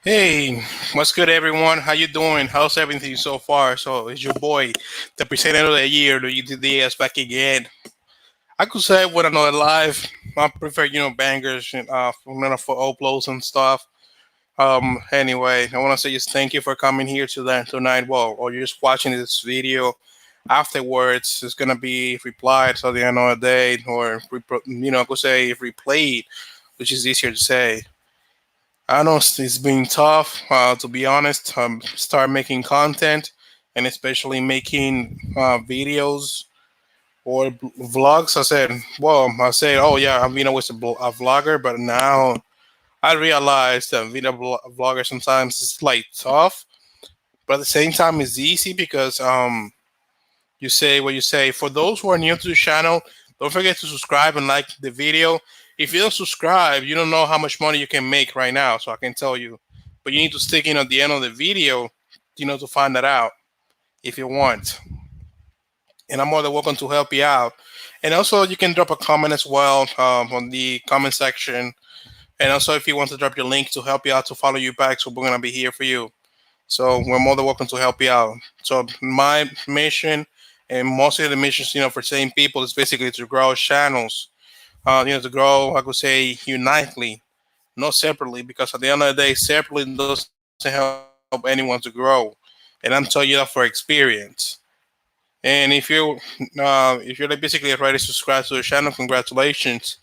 Hey, what's good, everyone? How you doing? How's everything so far? So it's your boy, the presenter of the year, Luigi Diaz, back again. I could say with another live. I prefer, bangers and for uploads and stuff. Anyway, I want to say just thank you for coming here tonight. Well, or you're just watching this video. Afterwards, it's gonna be replied so the end of the day, or I could say replayed, which is easier to say. I know it's been tough, to be honest. Start making content and especially making videos or vlogs. I said, oh yeah, I've been always a vlogger, but now I realize that being a vlogger sometimes is like tough, but at the same time it's easy because you say what you say. For those who are new to the channel, don't forget to subscribe and like the video. If you don't subscribe, you don't know how much money you can make right now, so I can tell you. But you need to stick in at the end of the video, to find that out if you want. And I'm more than welcome to help you out. And also, you can drop a comment as well on the comment section. And also, if you want to drop your link to help you out to follow you back, so we're gonna be here for you. So we're more than welcome to help you out. So my mission and mostly the missions, for same people is basically to grow channels. To grow, I could say, unitely, not separately, because at the end of the day, separately doesn't help anyone to grow. And I'm telling you that for experience. And if you're like basically already subscribed to the channel, congratulations,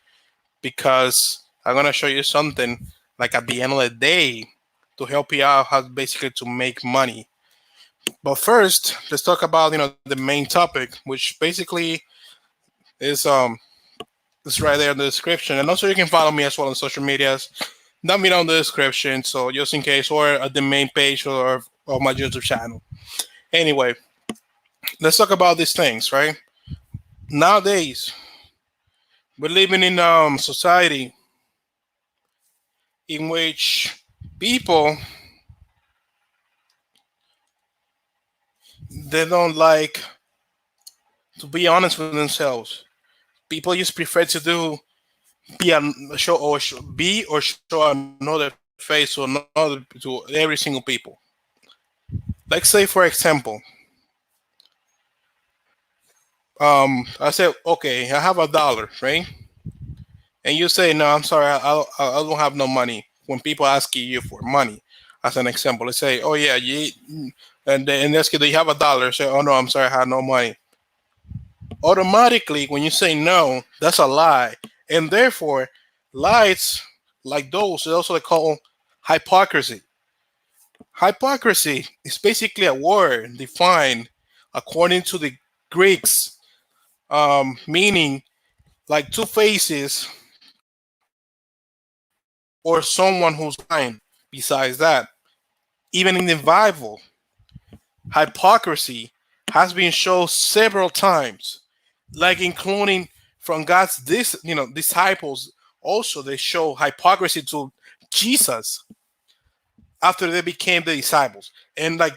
because I'm gonna show you something like at the end of the day to help you out how basically to make money. But first, let's talk about the main topic, which basically is it's right there in the description, and also you can follow me as well on social medias. Down below in the description, so just in case, or at the main page or of my YouTube channel. Anyway, let's talk about these things, right? Nowadays, we're living in society in which people they don't like to be honest with themselves. People just prefer to do be a show or be or show another face to every single people. Like say for example, I say okay, I have $1, right? And you say no, I'm sorry, I don't have no money. When people ask you for money, as an example, let's say, oh yeah, and they ask you, do you have $1? Say, oh no, I'm sorry, I have no money. Automatically, when you say no, that's a lie, and therefore, lies like those is also called hypocrisy. Hypocrisy is basically a word defined according to the Greeks, meaning like two faces or someone who's lying. Besides that, even in the Bible, hypocrisy has been shown several times, like including from God's disciples. Also, they show hypocrisy to Jesus after they became the disciples. And like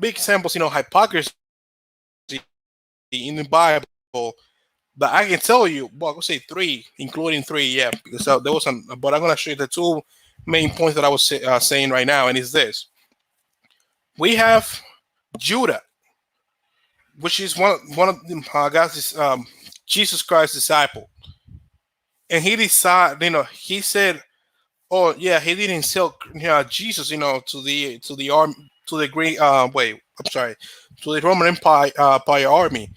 big examples, hypocrisy in the Bible that I can tell you. Well, I could say three, including three, yeah, because there was some. But I'm gonna show you the two main points that I was saying right now, and it's this: we have Judah, which is one of God's Jesus Christ's disciple, and he decided, he said, oh yeah, he didn't sell Jesus, to the arm to the Greek wait, I'm sorry, to the Roman Empire army.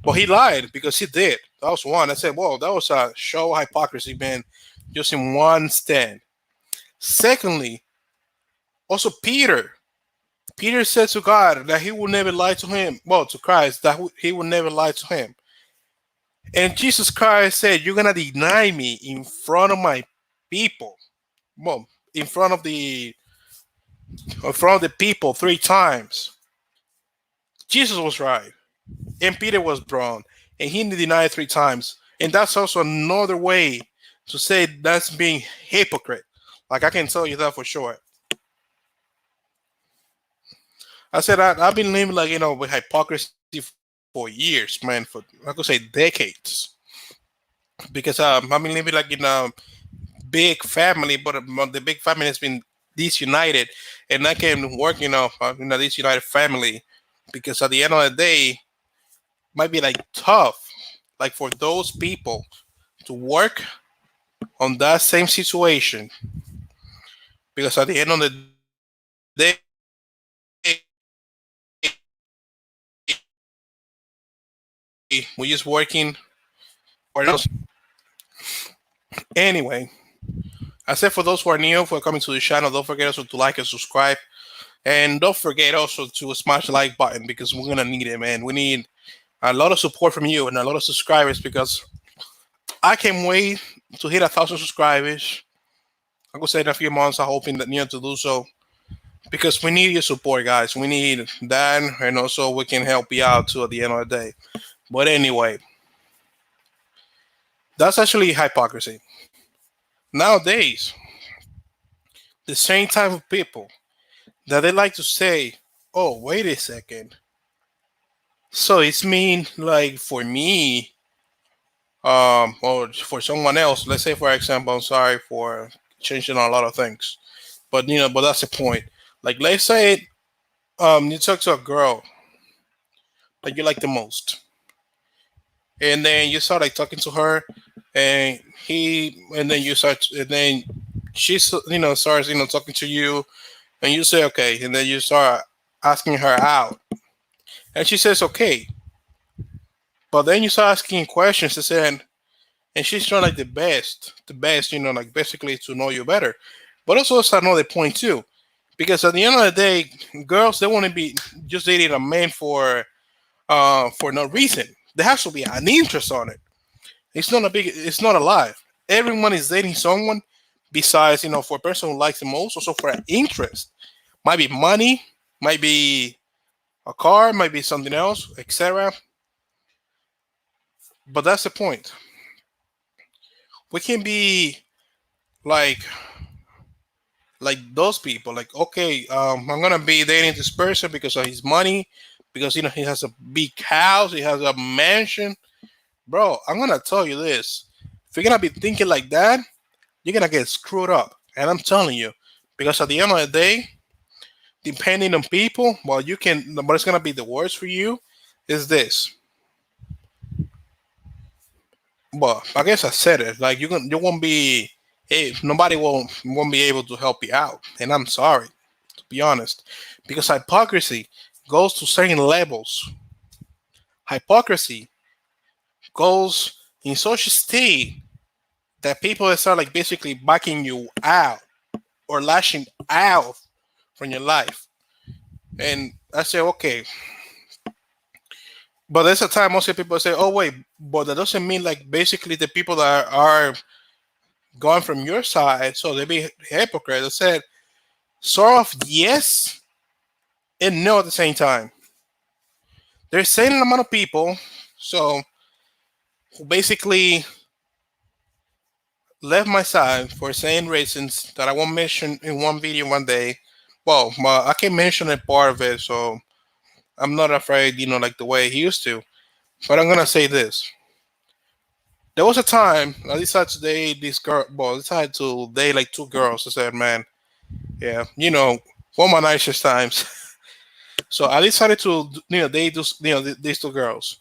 But he lied because he did. That was one. I said, "Whoa, that was a show hypocrisy, man." Just in one stand. Secondly, also Peter. Peter said to God that he would never lie to him. Well, to Christ that he would never lie to him. And Jesus Christ said, "You're gonna deny me in front of my people." Well, in front of the people three times. Jesus was right, and Peter was wrong, and he denied three times. And that's also another way to say that's being hypocrite. Like I can tell you that for sure. I said I've been living like with hypocrisy for years, man. For I could say decades, because I've been living like in a big family, but the big family has been disunited, and I can work, this united family, because at the end of the day, might be like tough, like for those people to work on that same situation, because at the end of the day, we're just working for else. Anyway, I said for those who are new, for coming to the channel, don't forget also to like and subscribe. And don't forget also to smash the like button, because we're gonna need it, man. We need a lot of support from you and a lot of subscribers, because I can't wait to hit 1,000 subscribers. I could say in a few months. I'm hoping that to do so, because we need your support, guys. We need that, and also we can help you out too at the end of the day. But anyway, that's actually hypocrisy. Nowadays, the same type of people that they like to say, "Oh, wait a second. So it's mean like for me, or for someone else. Let's say, for example, I'm sorry for changing a lot of things, but but that's the point. Like, let's say, you talk to a girl that you like the most, and then you start like talking to her, and then you start, and then she's, starts, talking to you, and you say okay, and then you start asking her out, and she says okay, but then you start asking questions and saying, and she's trying like the best, like basically to know you better. But also, it's another point too, because at the end of the day, girls, they want to be just dating a man for no reason. There has to be an interest on it. It's not a lie. Everyone is dating someone besides, for a person who likes the most, also for an interest. Might be money, might be a car, might be something else, etc. But that's the point. We can be like those people, like, okay, I'm gonna be dating this person because of his money, because he has a big house, he has a mansion. Bro, I'm gonna tell you this: if you're gonna be thinking like that, you're gonna get screwed up. And I'm telling you, because at the end of the day, depending on people, well, you can. But it's gonna be the worst for you. Is this? Well, I guess I said it. Like, you won't be. Hey, nobody won't be able to help you out. And I'm sorry, to be honest, because hypocrisy goes to certain levels. Hypocrisy goes in such a state that people start like basically backing you out or lashing out from your life. And I say, okay, but there's a time most people say, oh wait, but that doesn't mean like basically the people that are gone from your side, so they be hypocrites. I said sort of yes and no at the same time. There's a certain amount of people, so who basically left my side for saying reasons that I won't mention in one video one day. Well, I can mention a part of it, so I'm not afraid, like the way he used to. But I'm gonna say this: there was a time I decided to date this girl. Well, I decided to date like two girls. I said, man, yeah, one of my nicest times. So I decided to, date those, these two girls.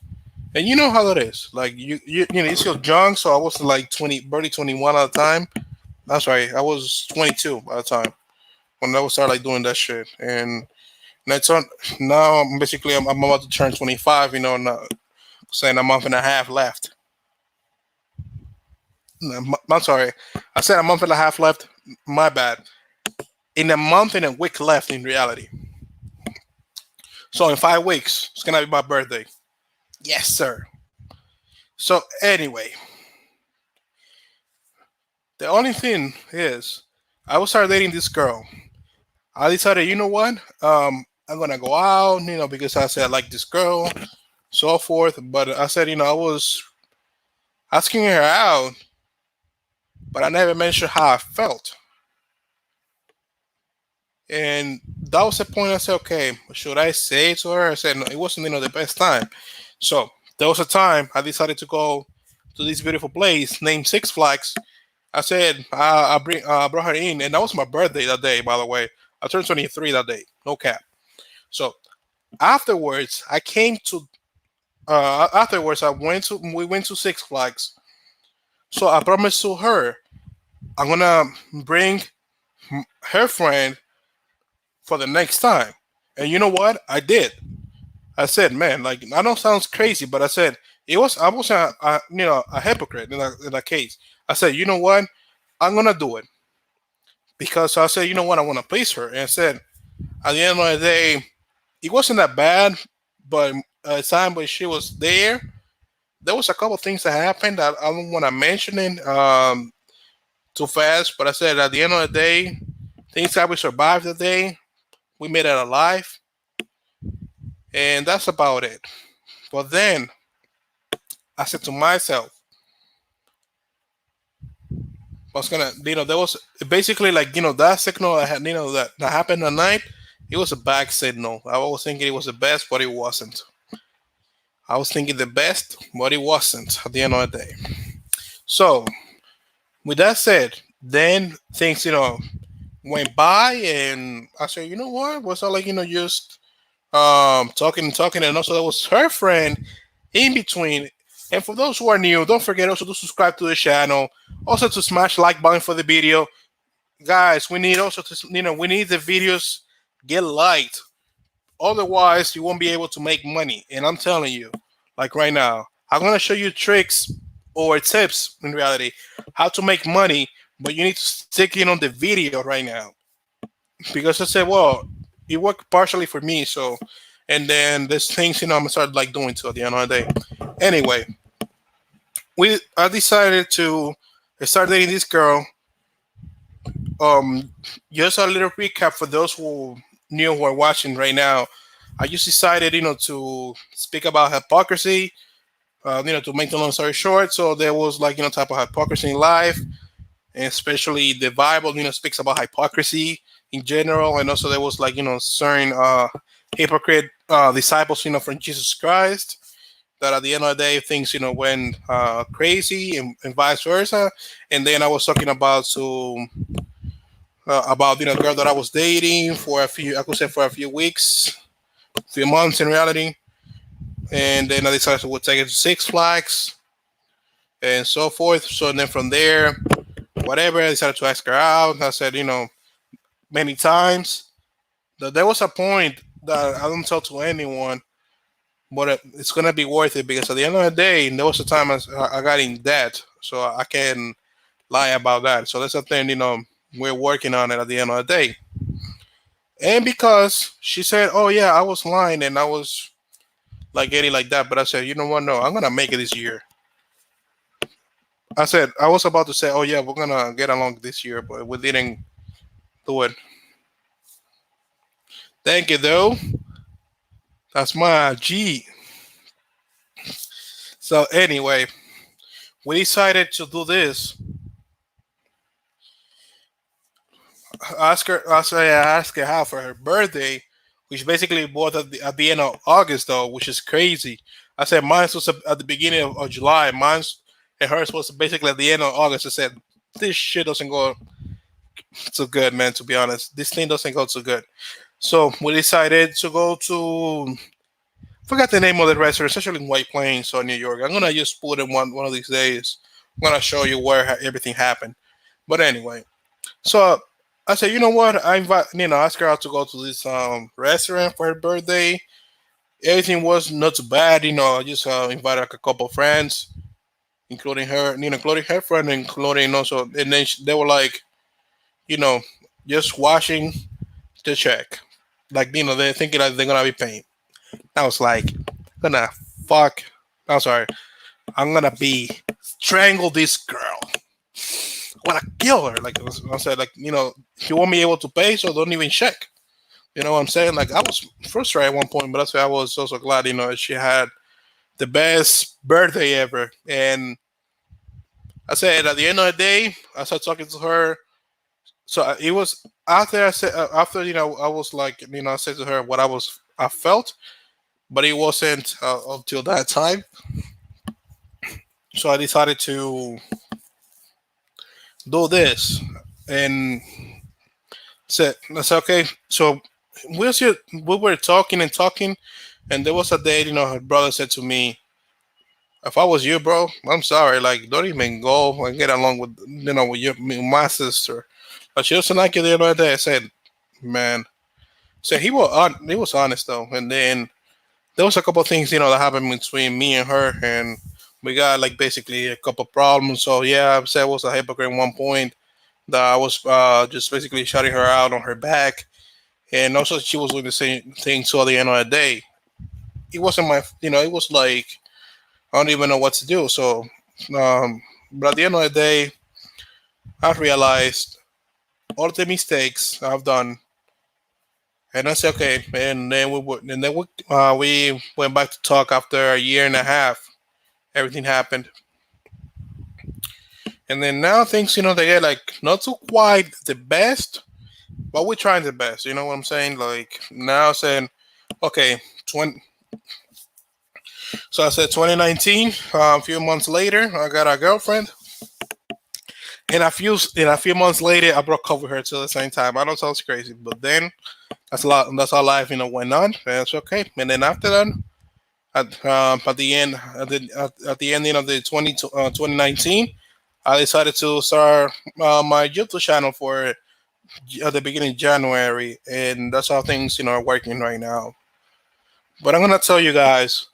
And you know how that is. Like you're still young, so I was like 20, barely 21 at the time. That's right, I was 22 at the time when I was start like doing that shit. And that's on now. Basically, I'm about to turn 25. Now, saying a month and a half left. No, I'm sorry, I said a month and a half left. My bad. In a month and a week left in reality. So in 5 weeks, it's gonna be my birthday. Yes, sir. So anyway, the only thing is, I was start dating this girl. I decided, you know what? I'm gonna go out, because I said I like this girl, so forth. But I said, I was asking her out, but I never mentioned how I felt. And that was the point. I said, okay, should I say it to her? I said, no, it wasn't, the best time. So there was a time I decided to go to this beautiful place named Six Flags. I said I brought her in, and that was my birthday that day. By the way, I turned 23 that day. No cap. So afterwards, I came to. Afterwards, we went to Six Flags. So I promised to her I'm gonna bring her friend for the next time. And you know what? I did. I said, man, like I know it sounds crazy, but I said I was a hypocrite in that case. I said, you know what? I'm gonna do it because I said, you know what? I want to please her, and I said, at the end of the day, it wasn't that bad, but at the time when she was there was a couple things that happened that I don't want to mention it too fast. But I said, at the end of the day, things that we survived the day, we made it alive, and that's about it. But then I said to myself, I was gonna, there was basically like, that signal I had, that happened at night. It was a bad signal. I was thinking it was the best, but it wasn't. I was thinking the best, but it wasn't at the end of the day. So, with that said, then things, went by, and I said, you know what? Was I like, just talking and talking, and also there was her friend in between. And for those who are new, don't forget also to subscribe to the channel, also to smash like button for the video, guys. We need also to, we need the videos get liked. Otherwise, you won't be able to make money. And I'm telling you, like right now, I'm gonna show you tricks or tips in reality how to make money, but you need to stick in on the video right now because I said, well, it worked partially for me, so and then there's things I'm gonna start like doing to at the end of the day. Anyway, I decided to start dating this girl. Um, just a little recap for those who new who are watching right now. I just decided, to speak about hypocrisy. To make the long story short, so there was like type of hypocrisy in life, and especially the Bible, speaks about hypocrisy in general, and also there was like certain hypocrite disciples, from Jesus Christ, that at the end of the day things went crazy, and vice versa. And then I was talking about a girl that I was dating for a few, I could say for a few weeks, few months in reality, and then I decided to take it to Six Flags and so forth. So then from there, whatever, I decided to ask her out. I said, many times that there was a point that I don't tell to anyone, but it's gonna be worth it because at the end of the day, there was a time I got in debt, so I can't lie about that. So that's a thing, we're working on it at the end of the day. And because she said, "Oh yeah, I was lying and I was like getting like that," but I said, "You know what? No, I'm gonna make it this year." I said I was about to say, "Oh yeah, we're gonna get along this year," but we didn't do it. Thank you though. That's my G. So anyway, we decided to do this. Ask her how for her birthday, which basically was at the end of August though, which is crazy. I said mine was at the beginning of July. Mine's and hers was basically at the end of August. I said this shit doesn't go too good, man. To be honest, this thing doesn't go too good. So we decided to go to forgot the name of the restaurant, especially in White Plains or New York. I'm gonna just put it one of these days. I'm gonna show you where everything happened. But anyway, so I said, you know what? I invite ask her out to go to this restaurant for her birthday. Everything was not too bad, I just invited like a couple of friends, including her, including her friend, including also, and then they were like, you know, just watching the check, like they're thinking that they're gonna be paying. I was like, gonna fuck. I'm sorry. I'm gonna be strangle this girl. I wanna kill her. Like I said, like she won't be able to pay, so don't even check. You know what I'm saying? Like I was frustrated at one point, but that's why I was also glad. She had the best birthday ever. And I said at the end of the day, I started talking to her. So it was after I said after I was like I said to her what I felt, but it wasn't until that time. So I decided do this, and said, I said, okay. So we were talking and talking, and there was a day, her brother said to me, if I was you, bro, I'm sorry, like, don't even go and get along with, with my sister. But she wasn't like it the other day. I said, man, so he was honest though, and then there was a couple of things, that happened between me and her, and we got like basically a couple of problems. So yeah, I said I was a hypocrite at one point. That I was just basically shutting her out on her back, and also she was doing the same thing. So at the end of the day, it wasn't my, it was like I don't even know what to do. So, but at the end of the day, I realized all the mistakes I've done, and I said, okay. And then we went back to talk after a year and a half. Everything happened, and then now things, they get like not too quite the best, but we're trying the best. You know what I'm saying? Like now saying, okay, 20, so I said 2019. A few months later, I got a girlfriend, and a few months later, I broke up with her till the same time. I know it sounds crazy, but then that's a lot. That's how life, went on. And it's okay. And then after that, at the end, at the ending of the 2019, I decided to start my YouTube channel for at the beginning of January, and that's how things, are working right now. But I'm gonna tell you guys,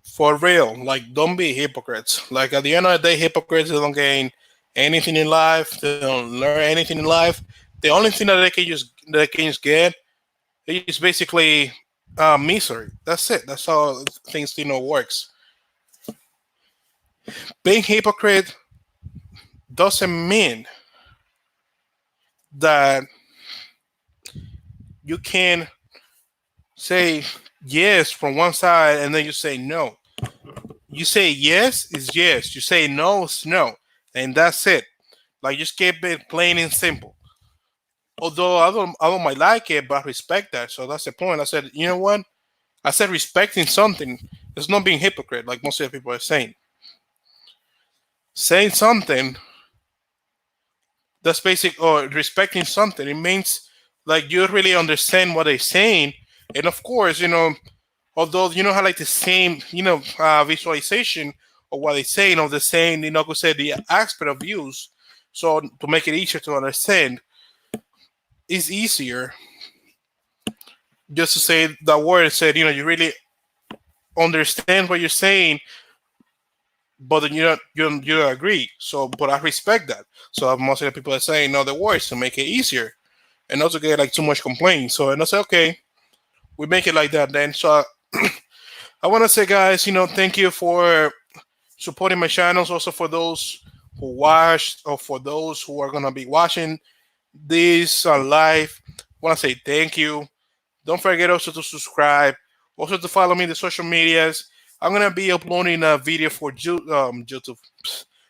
for real, like, don't be hypocrites. Like, at the end of the day, hypocrites don't gain anything in life. They don't learn anything in life. The only thing that they can just get is basically misery. That's it. That's how things, works. Being hypocrite doesn't mean that you can say yes from one side and then you say no. You say yes is yes. You say no is no, and that's it. Like, just keep it plain and simple. Although I don't might like it, but I respect that. So that's the point. I said, you know what? I said respecting something is not being hypocrite, like most of the people are saying. Saying something that's basic, or respecting something, it means like you really understand what they're saying, and of course, although you know how like the same, visualization of what they're saying, of the same, could say the aspect of views. So to make it easier to understand, it's easier just to say that word. Said, you really understand what you're saying, but then you don't agree. So, but I respect that. So most of the people are saying other words to make it easier, and also get like too much complaint. So, and I say, okay, we make it like that then. So I want to say, guys, thank you for supporting my channels. Also for those who watched, or for those who are gonna be watching this live, I want to say thank you. Don't forget also to subscribe. Also to follow me in the social medias. I'm gonna be uploading a video for YouTube. I'm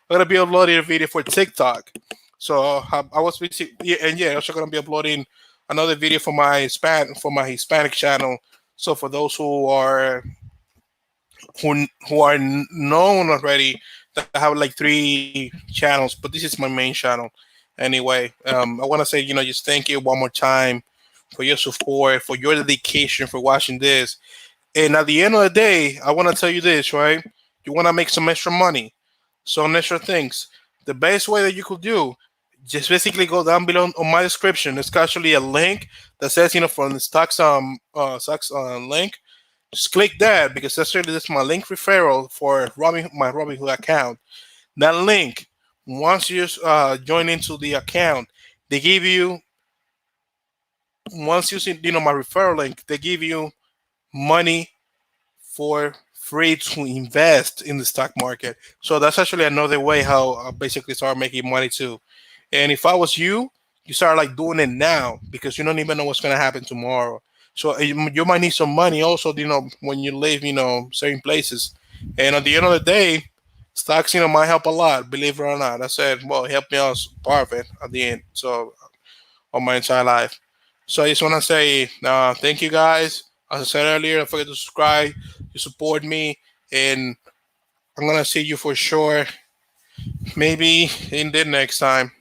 gonna be uploading a video for TikTok. So I was busy, yeah, and yeah, also gonna be uploading another video for my Hispanic channel. So for those who are known already, that have like 3 channels, but this is my main channel. Anyway, I want to say, just thank you one more time for your support, for your dedication, for watching this. And at the end of the day, I want to tell you this, right? You want to make some extra money, some extra things. The best way that you could do, just basically go down below on my description. It's actually a link that says, from the stocks link. Just click that, because that's my link referral for my Robinhood account. That link, once you join into the account, they give you, once you see, my referral link, they give you money for free to invest in the stock market. So that's actually another way how I basically start making money too. And if I was you, you start like doing it now, because you don't even know what's gonna happen tomorrow. So you might need some money also, when you live, certain places. And at the end of the day, stocks, might help a lot, believe it or not. I said, well, it helped me out part of it at the end. So on my entire life. So I just want to say thank you guys. As I said earlier, don't forget to subscribe, to support me, and I'm gonna see you for sure Maybe in the next time.